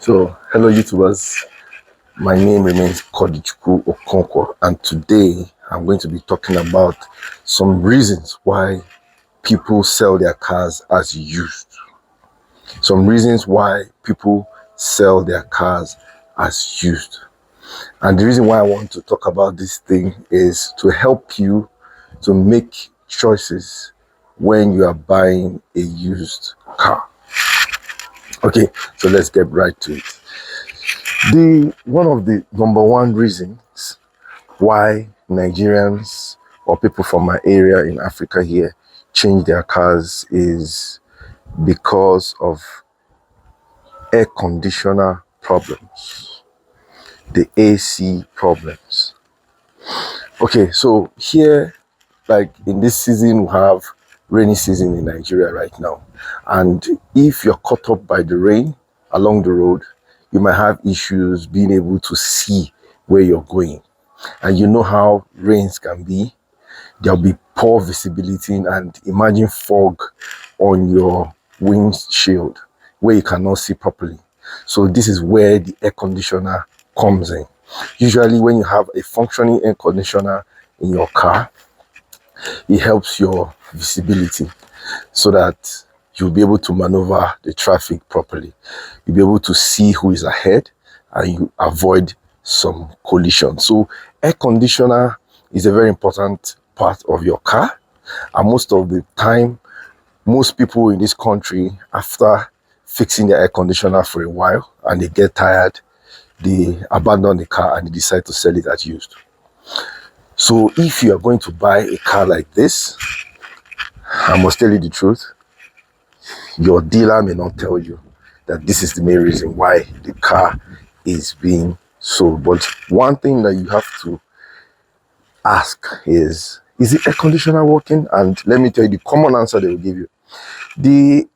So, hello YouTubers, my name remains Kodichuku Okonkwo, and today I'm going to be talking about some reasons why people sell their cars as used. Some reasons why people sell their cars as used. And the reason why I want to talk about this thing is to help you to make choices when you are buying a used car. Okay, so let's get right to it. One of the number one reasons why Nigerians or people from my area in Africa here change their cars is because of air conditioner problems, the AC problems. Okay, so here, like in this season, we have rainy season in Nigeria right now. And if you're caught up by the rain along the road, you might have issues being able to see where you're going. And you know how rains can be. There'll be poor visibility, and imagine fog on your windshield where you cannot see properly. So this is where the air conditioner comes in. Usually when you have a functioning air conditioner in your car, it helps your visibility so that you'll be able to maneuver the traffic properly. You'll be able to see who is ahead and you avoid some collision. So air conditioner is a very important part of your car, and most of the time, most people in this country, after fixing their air conditioner for a while and they get tired, they abandon the car and they decide to sell it as used. So if you are going to buy a car like this, I must tell you the truth, your dealer may not tell you that this is the main reason why the car is being sold. But one thing that you have to ask is the air conditioner working? And let me tell you the common answer they will give you.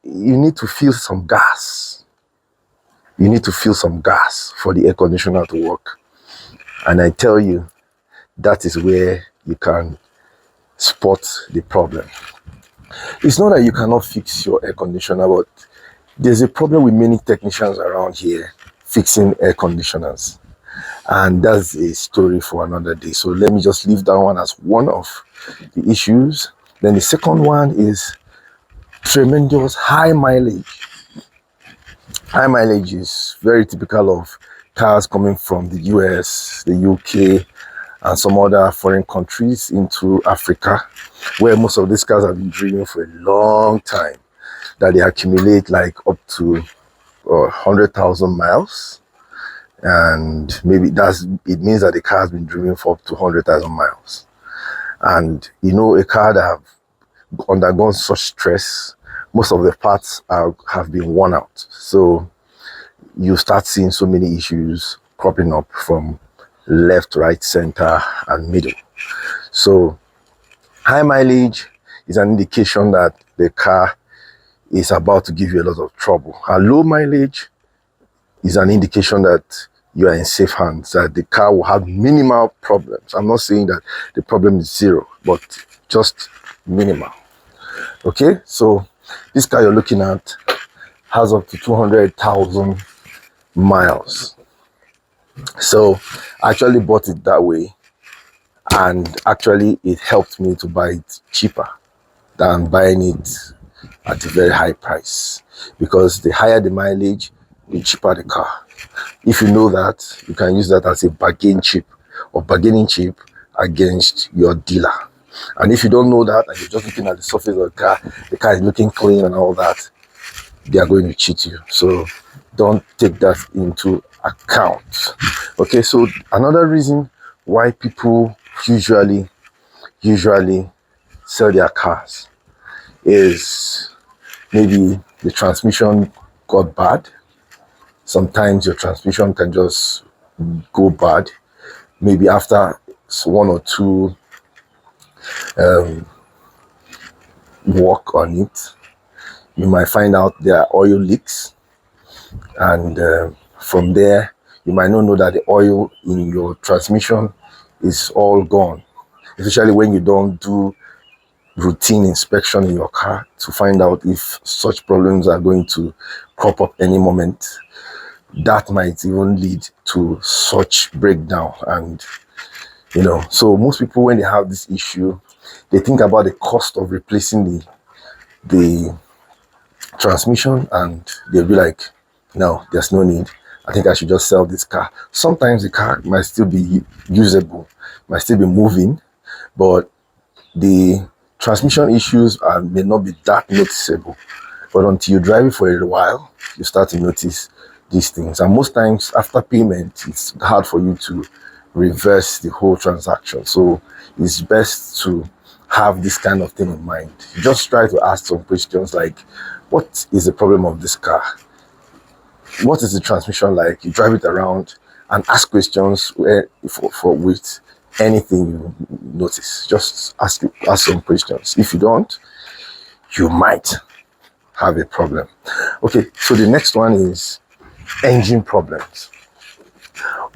You need to feel some gas. You need to feel some gas for the air conditioner to work. And I tell you, that is where you can spot the problem. It's not that you cannot fix your air conditioner, but there's a problem with many technicians around here fixing air conditioners. And that's a story for another day. So let me just leave that one as one of the issues. Then the second one is tremendous high mileage. High mileage is very typical of cars coming from the US, the UK, and some other foreign countries into Africa, where most of these cars have been driven for a long time, that they accumulate like up to 100,000 miles. And maybe it means that the car has been driven for up to 100,000 miles. And you know, a car that have undergone such stress, most of the parts have been worn out. So you start seeing so many issues cropping up from left, right, center, and middle. So high mileage is an indication that the car is about to give you a lot of trouble. And low mileage is an indication that you are in safe hands, that the car will have minimal problems. I'm not saying that the problem is zero, but just minimal. Okay, so this car you're looking at has up to 200,000 miles. So I actually bought it that way, and actually it helped me to buy it cheaper than buying it at a very high price, because the higher the mileage, the cheaper the car. If you know that, you can use that as a bargaining chip against your dealer. And if you don't know that and you're just looking at the surface of the car is looking clean and all that, they are going to cheat you. So don't take that into account. Okay, so another reason why people usually sell their cars is maybe the transmission got bad. Sometimes your transmission can just go bad, maybe after one or two work on it. You might find out there are oil leaks, and from there you might not know that the oil in your transmission is all gone, especially when you don't do routine inspection in your car to find out if such problems are going to crop up any moment. that might even lead to such breakdown. And so most people, when they have this issue, they think about the cost of replacing the transmission, and they'll be like, no, there's no need. I think I should just sell this car. Sometimes the car might still be usable, might still be moving, but the transmission issues may not be that noticeable. But until you drive it for a while, you start to notice these things. And most times after payment, it's hard for you to reverse the whole transaction. So it's best to have this kind of thing in mind. You just try to ask some questions like, what is the problem of this car? What is the transmission like? You drive it around and ask questions for with anything you notice. Just ask some questions. If you don't, you might have a problem. Okay, so the next one is engine problems.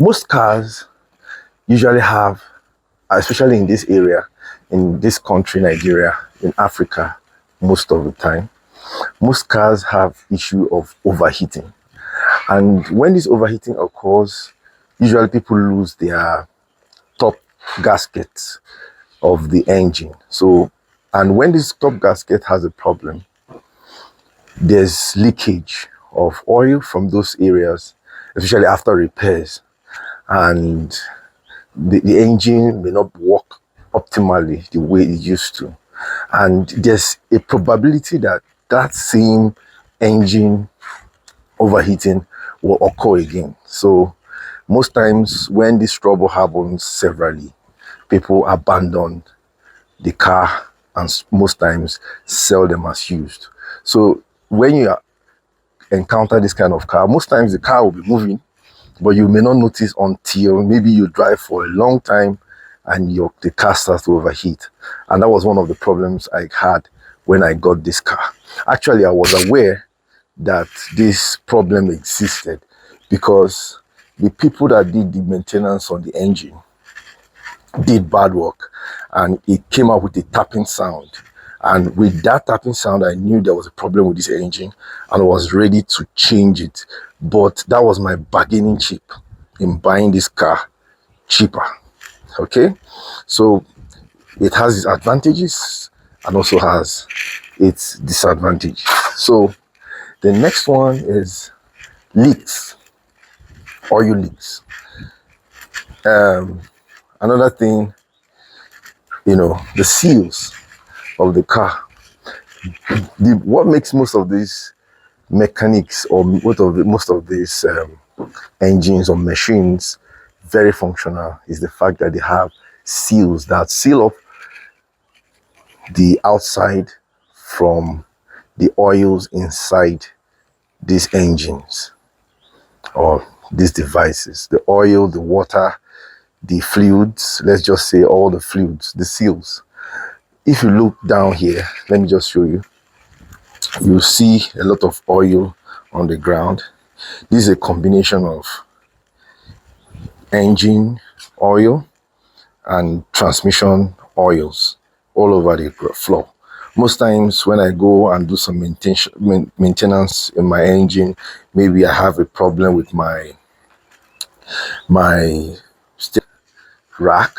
Most cars usually have, especially in this area, in this country, Nigeria, in Africa, most of the time, most cars have issue of overheating. And when this overheating occurs, usually people lose their top gasket of the engine. So, and when this top gasket has a problem, there's leakage of oil from those areas, especially after repairs, and the engine may not work optimally the way it used to. And there's a probability that that same engine overheating will occur again. So most times when this trouble happens severally, people abandon the car and most times sell them as used. So when you encounter this kind of car, most times the car will be moving, but you may not notice until maybe you drive for a long time and the car starts to overheat. And that was one of the problems I had when I got this car. Actually, I was aware that this problem existed because the people that did the maintenance on the engine did bad work, and it came out with a tapping sound. And with that tapping sound, I knew there was a problem with this engine and I was ready to change it. But that was my bargaining chip in buying this car cheaper. Okay, so it has its advantages and also has its disadvantages. So the next one is leaks, oil leaks. Another thing, the seals of the car. What makes most of these mechanics or most of these engines or machines very functional is the fact that they have seals that seal up the outside from the oils inside these engines or these devices. The oil, the water, the fluids, let's just say all the fluids, the seals. If you look down here, let me just show you. You'll see a lot of oil on the ground. This is a combination of engine oil and transmission oils all over the floor. Most times when I go and do some maintenance in my engine, maybe I have a problem with my rack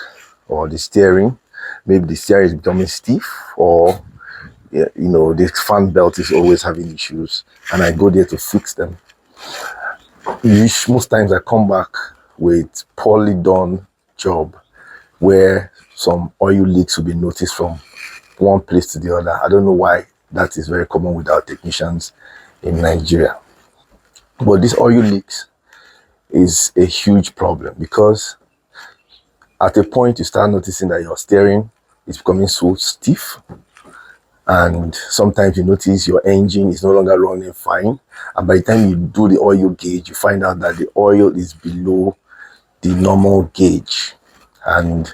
or the steering. Maybe the steering is becoming stiff, or the fan belt is always having issues, and I go there to fix them. Most times I come back with poorly done job where some oil leaks will be noticed from one place to the other. I don't know why that is very common with our technicians in Nigeria. But this oil leaks is a huge problem because at a point you start noticing that your steering is becoming so stiff, and sometimes you notice your engine is no longer running fine, and by the time you do the oil gauge, you find out that the oil is below the normal gauge. And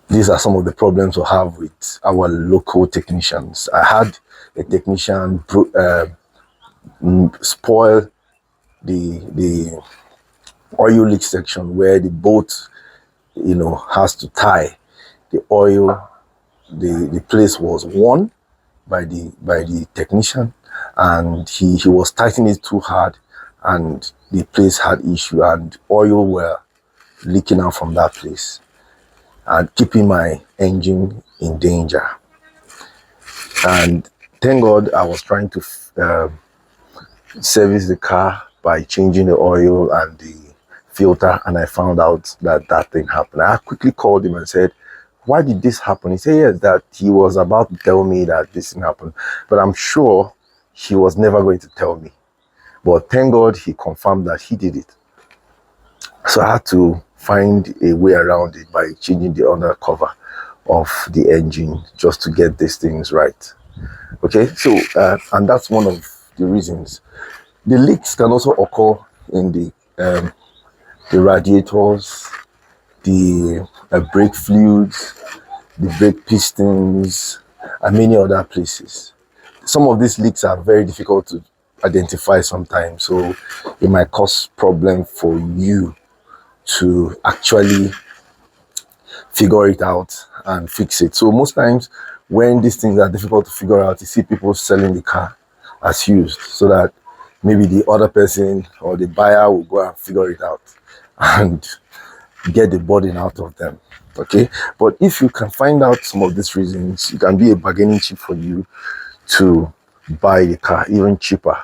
these are some of the problems we have with our local technicians. I had a technician spoil the oil leak section where the boat has to tie the oil. The place was worn by the technician, and he was tightening it too hard, and the place had issue and oil were leaking out from that place and keeping my engine in danger. And thank God I was trying to service the car by changing the oil and the filter, and I found out that that thing happened. I quickly called him and said, why did this happen? He said yes, that he was about to tell me that this thing happened, but I'm sure he was never going to tell me. But thank God he confirmed that he did it. So I had to find a way around it by changing the undercover of the engine just to get these things right. Okay, so and that's one of the reasons. The leaks can also occur in the radiators, the brake fluids, the brake pistons, and many other places. Some of these leaks are very difficult to identify sometimes, so it might cause problem for you to actually figure it out and fix it. So most times when these things are difficult to figure out, you see people selling the car as used, so that maybe the other person or the buyer will go and figure it out and get the burden out of them. Okay, but if you can find out some of these reasons, it can be a bargaining chip for you to buy the car even cheaper,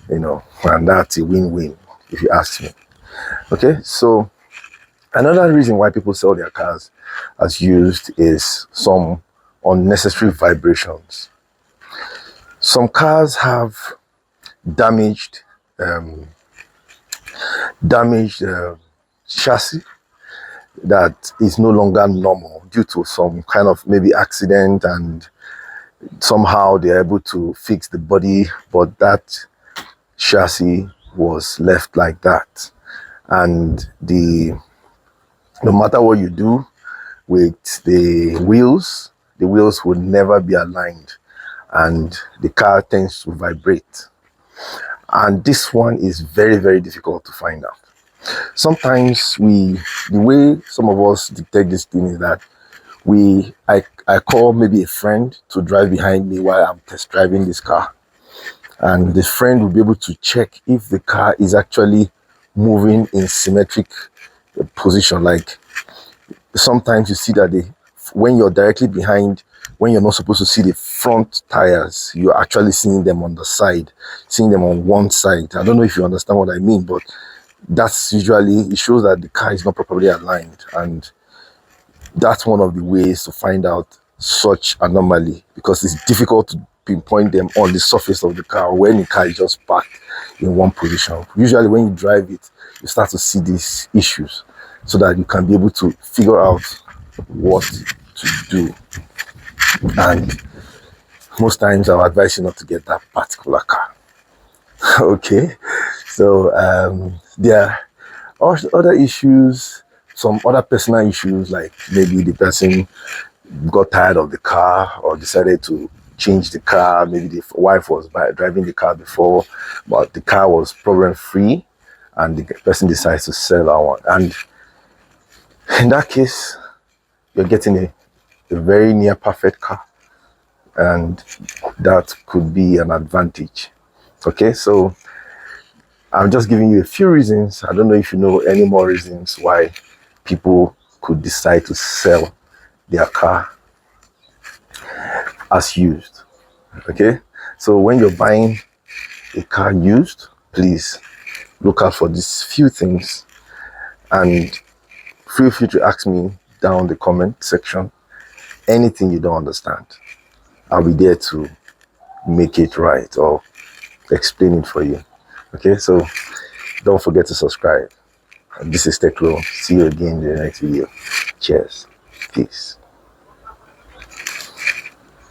and that's a win-win if you ask me. Okay, so another reason why people sell their cars as used is some unnecessary vibrations. Some cars have damaged chassis that is no longer normal due to some kind of maybe accident, and somehow they're able to fix the body, but that chassis was left like that. And no matter what you do with the wheels will never be aligned, and the car tends to vibrate. And this one is very, very difficult to find out. Sometimes the way some of us detect this thing is that I call maybe a friend to drive behind me while I'm test driving this car, and the friend will be able to check if the car is actually moving in symmetric position. Like sometimes you see that when you're directly behind, when you're not supposed to see the front tires, you're actually seeing them on the side, seeing them on one side. I don't know if you understand what I mean, but that's usually, it shows that the car is not properly aligned, and that's one of the ways to find out such anomaly, because it's difficult to pinpoint them on the surface of the car when the car is just parked in one position. Usually when you drive it, you start to see these issues, so that you can be able to figure out what to do. And most times I'll advise you not to get that particular car. Okay, so there are other issues, some other personal issues, like maybe the person got tired of the car or decided to change the car. Maybe the wife was driving the car before, but the car was problem free, and the person decides to sell that one. And in that case, you're getting a very near perfect car, and that could be an advantage. Okay, so I'm just giving you a few reasons. I don't know if you know any more reasons why people could decide to sell their car as used. Okay, so when you're buying a car used, please look out for these few things, and feel free to ask me down the comment section anything you don't understand. I'll be there to make it right or explain it for you. Okay, so don't forget to subscribe. This is Teklo. See you again in the next video. Cheers. Peace.